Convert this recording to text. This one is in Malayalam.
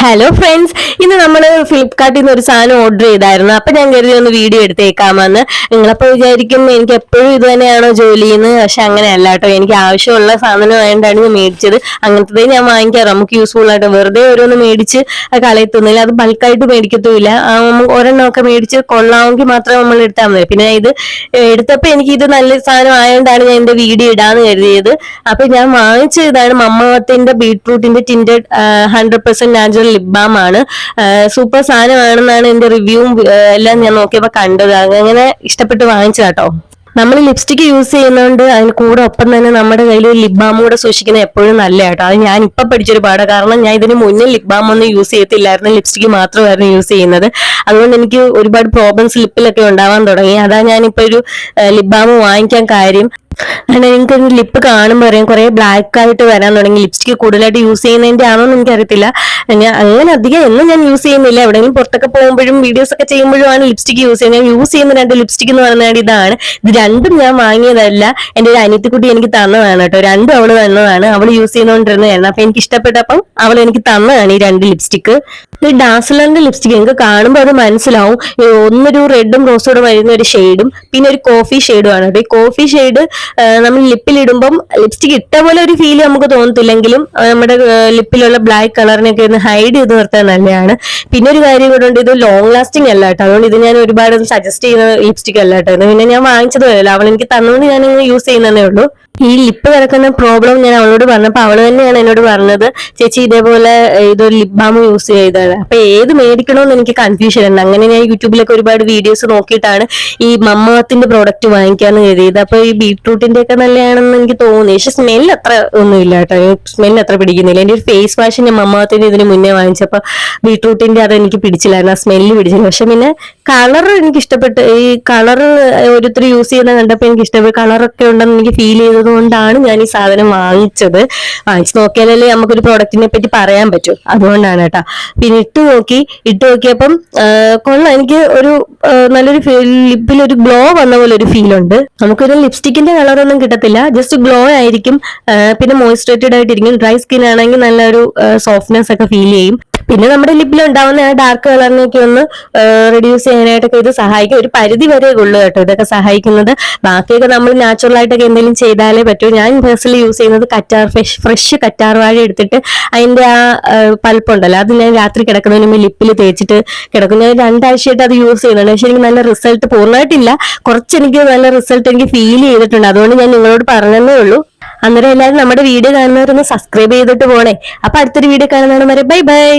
ഹലോ ഫ്രണ്ട്സ്, ഇന്ന് നമ്മൾ ഫ്ലിപ്കാർട്ടിൽ നിന്ന് ഒരു സാധനം ഓർഡർ ചെയ്തായിരുന്നു. അപ്പൊ ഞാൻ കരുതി ഒന്ന് വീഡിയോ എടുത്തേക്കാമെന്ന്. നിങ്ങളപ്പോൾ വിചാരിക്കും എനിക്ക് എപ്പോഴും ഇത് തന്നെയാണോ ജോലി എന്ന്. പക്ഷെ അങ്ങനെയല്ല കേട്ടോ, എനിക്ക് ആവശ്യമുള്ള സാധനം ആയതുകൊണ്ടാണ് ഞാൻ മേടിച്ചത്. അങ്ങനത്തതേ ഞാൻ വാങ്ങിക്കാറ്, നമുക്ക് യൂസ്ഫുൾ ആയിട്ട്. വെറുതെ ഓരോന്ന് മേടിച്ച് കളയത്തൊന്നുമില്ല, അത് ബൾക്കായിട്ട് മേടിക്കത്തുമില്ല. ഒരെണ്ണമൊക്കെ മേടിച്ച് കൊള്ളാമെങ്കിൽ മാത്രമേ നമ്മൾ എടുത്താൽ മതി. പിന്നെ ഇത് എടുത്തപ്പോൾ എനിക്ക് ഇത് നല്ല സാധനം ആയതുകൊണ്ടാണ് ഞാൻ എന്റെ വീഡിയോ ഇടാന്ന് കരുതിയത്. അപ്പൊ ഞാൻ വാങ്ങിച്ച ഇതാണ് മമ്മത്തിന്റെ ബീട്രൂട്ടിന്റെ ടിൻഡഡ് 100% നാച്ചുറൽ ലിപ് ബാം ആണ്. സൂപ്പർ സാധനമാണെന്നാണ് എന്റെ റിവ്യൂവും എല്ലാം ഞാൻ നോക്കിയപ്പോ കണ്ടത്. അങ്ങനെ ഇഷ്ടപ്പെട്ട് വാങ്ങിച്ചതാട്ടോ. നമ്മൾ ലിപ്സ്റ്റിക് യൂസ് ചെയ്യുന്നതുകൊണ്ട് അതിന് കൂടെ ഒപ്പം തന്നെ നമ്മുടെ കയ്യിൽ ലിപ് ബാം കൂടെ സൂക്ഷിക്കുന്നത് എപ്പോഴും നല്ല കേട്ടോ. അത് ഞാൻ ഇപ്പൊ പഠിച്ചൊരു പാടാണ്. കാരണം ഞാൻ ഇതിന് മുന്നേ ലിപ് ബാം ഒന്നും യൂസ് ചെയ്യത്തില്ലായിരുന്നു, ലിപ്സ്റ്റിക് മാത്രമായിരുന്നു യൂസ് ചെയ്യുന്നത്. അതുകൊണ്ട് എനിക്ക് ഒരുപാട് പ്രോബ്ലംസ് ലിപ്പിലൊക്കെ ഉണ്ടാവാൻ തുടങ്ങി. അതാ ഞാനിപ്പോ ഒരു ലിപ് ബാം വാങ്ങിക്കാൻ കാര്യം. അങ്ങനെ എനിക്കൊരു ലിപ്പ് കാണുമ്പോൾ അറിയാം കുറെ ബ്ലാക്ക് ആയിട്ട് വരാൻ തുടങ്ങി. ലിപ്സ്റ്റിക് കൂടുതലായിട്ട് യൂസ് ചെയ്യുന്നതിന്റെ ആണോ എന്ന് എനിക്കറിയത്തില്ല. ഞാൻ അങ്ങനെ അധികം ഒന്നും ഞാൻ യൂസ് ചെയ്യുന്നില്ല. എവിടെയെങ്കിലും പുറത്തൊക്കെ പോകുമ്പോഴും വീഡിയോസ് ഒക്കെ ചെയ്യുമ്പോഴും ലിപ്സ്റ്റിക് യൂസ് ചെയ്യുന്നത്. ഞാൻ യൂസ് ചെയ്യുന്ന 2 ലിപ്സ്റ്റിക് എന്ന് പറയുന്നത് ഇതാണ്. ഇത് രണ്ടും ഞാൻ വാങ്ങിയതല്ല, എന്റെ ഒരു അനിയത്തിക്കുട്ടി എനിക്ക് തന്നതാണ് കേട്ടോ. രണ്ടും അവള് തന്നതാണ്. അവള് യൂസ് ചെയ്തുകൊണ്ടിരുന്നതായിരുന്നു. അപ്പൊ എനിക്ക് ഇഷ്ടപ്പെട്ടപ്പം അവൾ എനിക്ക് തന്നതാണ് ഈ 2 ലിപ്സ്റ്റിക്. ഈ ഡാസ്ലറിന്റെ ലിപ്സ്റ്റിക് എനിക്ക് കാണുമ്പോൾ അത് മനസ്സിലാവും. ഒന്നൊരു റെഡും റോസോടും വരുന്ന ഒരു ഷെയ്ഡും പിന്നെ ഒരു കോഫി ഷെയ്ഡും ആണ്. അപ്പൊ ഈ കോഫി ഷെയ്ഡ് നമ്മൾ ലിപ്പിലിടുമ്പം ലിപ്സ്റ്റിക് ഇട്ട പോലെ ഒരു ഫീൽ നമുക്ക് തോന്നത്തില്ലെങ്കിലും നമ്മുടെ ലിപ്പിലുള്ള ബ്ലാക്ക് കളറിനൊക്കെ ഒന്ന് ഹൈഡ് ചെയ്ത് നിർത്താൻ നല്ലതാണ്. പിന്നെ ഒരു കാര്യം കൂടെ ഉണ്ട്, ഇത് ലോങ് ലാസ്റ്റിംഗ് അല്ല കേട്ടോ. അതുകൊണ്ട് ഇത് ഞാൻ ഒരുപാട് സജസ്റ്റ് ചെയ്യുന്ന ലിപ്സ്റ്റിക് അല്ല കേട്ടോ. പിന്നെ ഞാൻ വാങ്ങിച്ചത് വരില്ല, അവൾ എനിക്ക് തന്നുകൊണ്ട് ഞാൻ യൂസ് ചെയ്യുന്നതേ ഉള്ളൂ. ഈ ലിപ്പ് കിടക്കുന്ന പ്രോബ്ലം ഞാൻ അവളോട് പറഞ്ഞപ്പോൾ അവള് തന്നെയാണ് എന്നോട് പറഞ്ഞത്, ചേച്ചി ഇതേപോലെ ഇതൊരു ലിപ് ബാം യൂസ് ചെയ്തത്. അപ്പൊ ഏത് മേടിക്കണമെന്ന് എനിക്ക് കൺഫ്യൂഷൻ ഉണ്ട്. അങ്ങനെ ഞാൻ യൂട്യൂബിലൊക്കെ ഒരുപാട് വീഡിയോസ് നോക്കിയിട്ടാണ് ഈ മമ്മത്തിന്റെ പ്രോഡക്റ്റ് വാങ്ങിക്കാന്ന് കരുതിയത്. അപ്പൊ ഈ ബീട്രൂട്ടിന്റെ ഒക്കെ നല്ലതാണെന്ന് എനിക്ക് തോന്നി. പക്ഷെ സ്മെല്ല് അത്ര ഒന്നുമില്ല കേട്ടോ, സ്മെല്ല് അത്ര പിടിക്കുന്നില്ല. എന്റെ ഒരു ഫേസ് വാഷ് ഞാൻ മമ്മത്തിന്റെ ഇതിന് മുന്നേ വാങ്ങിച്ചപ്പോ ബീട്രൂട്ടിന്റെ അത് എനിക്ക് പിടിച്ചില്ലായിരുന്നു, ആ സ്മെല്ല് പിടിച്ചില്ല. പക്ഷെ പിന്നെ കളർ എനിക്ക് ഇഷ്ടപ്പെട്ടു. ഈ കളർ ഓരോരുത്തർ യൂസ് ചെയ്യുന്ന കണ്ടപ്പോ എനിക്ക് ഇഷ്ടപ്പെട്ടു. കളറൊക്കെ ഉണ്ടെന്ന് എനിക്ക് ഫീൽ ചെയ്തത് കൊണ്ടാണ് ഞാൻ ഈ സാധനം വാങ്ങിച്ചത്. വാങ്ങിച്ചു നോക്കിയാലല്ലേ നമുക്കൊരു പ്രോഡക്റ്റിനെ പറ്റി പറയാൻ പറ്റും, അതുകൊണ്ടാണ് കേട്ടോ. പിന്നെ ഇട്ട് നോക്കിയപ്പം കൊള്ളാം. എനിക്ക് ഒരു നല്ലൊരു ലിപ്പിൽ ഒരു ഗ്ലോ വന്ന പോലെ ഒരു ഫീൽ ഉണ്ട്. നമുക്കൊരു ലിപ്സ്റ്റിക്കിന്റെ കളറൊന്നും കിട്ടത്തില്ല, ജസ്റ്റ് ഗ്ലോ ആയിരിക്കും. പിന്നെ മോയിസ്ചറൈറ്റഡ് ആയിട്ടിരിക്കും. ഡ്രൈ സ്കിൻ ആണെങ്കിൽ നല്ലൊരു സോഫ്റ്റ്നെസ് ഒക്കെ ഫീൽ ചെയ്യും. പിന്നെ നമ്മുടെ ലിപ്പിൽ ഉണ്ടാവുന്ന ആ ഡാർക്ക് കളറിനൊക്കെ ഒന്ന് റെഡ്യൂസ് ചെയ്യാനായിട്ടൊക്കെ ഇത് സഹായിക്കും. ഒരു പരിധി വരെ ഉള്ളു കേട്ടോ ഇതൊക്കെ സഹായിക്കുന്നത്. ബാക്കിയൊക്കെ നമ്മൾ നാച്ചുറൽ ആയിട്ടൊക്കെ എന്തെങ്കിലും ചെയ്താലേ പറ്റൂ. ഞാൻ പേഴ്സണലി യൂസ് ചെയ്യുന്നത് ഫ്രഷ് കറ്റാർ വാഴ എടുത്തിട്ട് അതിന്റെ ആ പൾപ്പുണ്ടല്ലോ, അത് ഞാൻ രാത്രി കിടക്കുന്നതിന് മുമ്പ് ലിപ്പിൽ തേച്ചിട്ട് കിടക്കും. ഞാൻ 2 ആഴ്ചയായിട്ട് അത് യൂസ് ചെയ്യുന്നുണ്ട്. പക്ഷെ എനിക്ക് നല്ല റിസൾട്ട്, പൂർണ്ണമായിട്ടില്ല, എനിക്ക് നല്ല റിസൾട്ട് എനിക്ക് ഫീൽ ചെയ്തിട്ടുണ്ട്. അതുകൊണ്ട് ഞാൻ നിങ്ങളോട് പറഞ്ഞതേ ഉള്ളൂ. അന്നേരം എല്ലാവരും നമ്മുടെ വീഡിയോ കാണുന്നവരൊന്ന് സബ്സ്ക്രൈബ് ചെയ്തിട്ട് പോണേ. അപ്പൊ അടുത്തൊരു വീഡിയോ കാണുന്നവരെ ബൈ ബൈ.